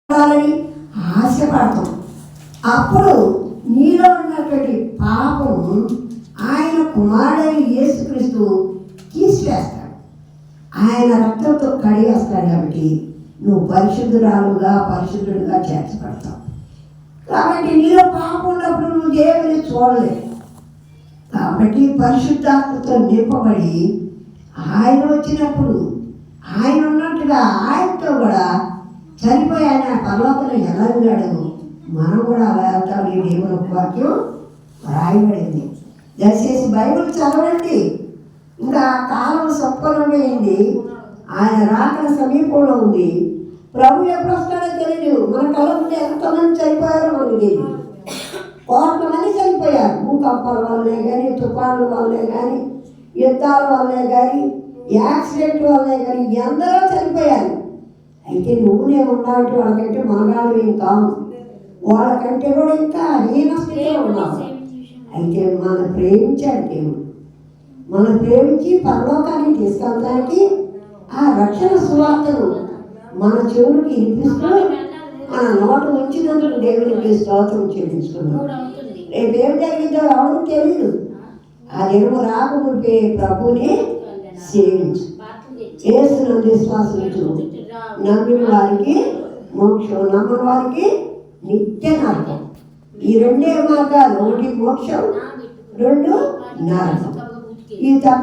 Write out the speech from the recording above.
కావాలని ఆశపడతాం. అప్పుడు నీలో ఉన్నటువంటి పాపం ఆయన కుమారుడైన యేసుక్రీస్తు తీసివేస్తాడు. ఆయన రక్తంతో కడిగేస్తాడు. కాబట్టి నువ్వు పరిశుద్ధుడుగా చేర్చబడతావు. కాబట్టి నీలో పాపం ఉన్నప్పుడు నువ్వు దేవుని చూడలేవు. కాబట్టి పరిశుద్ధాత్మతో నింపబడి ఆయన వచ్చినప్పుడు ఆయన ఉన్నట్టుగా ఆయనతో కూడా చనిపోయి ఆయన పరలోకంలో ఎలా ఉన్నాడు, మనం కూడా అలా వెళ్తాం. ఈ దేవుని వాక్యం రాయబడింది. దయచేసి బైబిల్ చదవండి. ఇంకా కాలం సంపన్నమైంది. ఆయన రాకడ సమీపంలో ఉంది. ప్రభు ఎప్పుడు వస్తాడో తెలియదు. మన కళ్ళ ముందు ఎంతమంది చనిపోయారో మనకు తెలియదు. కోట్ల మంది చనిపోయారు. భూకంపాల వల్లే కానీ, తుఫానుల వల్లే కానీ, యుద్ధాల వల్లే కానీ, యాక్సిడెంట్ వల్లే కానీ ఎందరో చనిపోయారు. అయితే నేను ఉన్నావంటే వాళ్ళకంటే మనగాళ్ళు ఏం కావు. వాళ్ళకంటే కూడా ఇంకా హీన స్థితిలో ఉన్నాము. అయితే మనం ప్రేమించాడు దేవుడు. మనం ప్రేమించి పరలోకానికి తీసుకెళ్ళడానికి ఆ రక్షణ సువార్తను మన చెవుడికి వినిపిస్తూ మన నోటు ఉంచినందుకు దేవునికి స్తోత్రం చెల్లించుకున్నాం. రేపేం జరిగిందో ఎవరికి తెలియదు. ఆ దినము రాకముందే ప్రభుని సేవించు, యేసునందు విశ్వాసించు. నమ్మిన వారికి మోక్షం, నమ్మని వారికి నిత్య నరకం. ఈ రెండే మార్గాలు. ఒకటి మోక్షం, రెండు నరకం. ఈ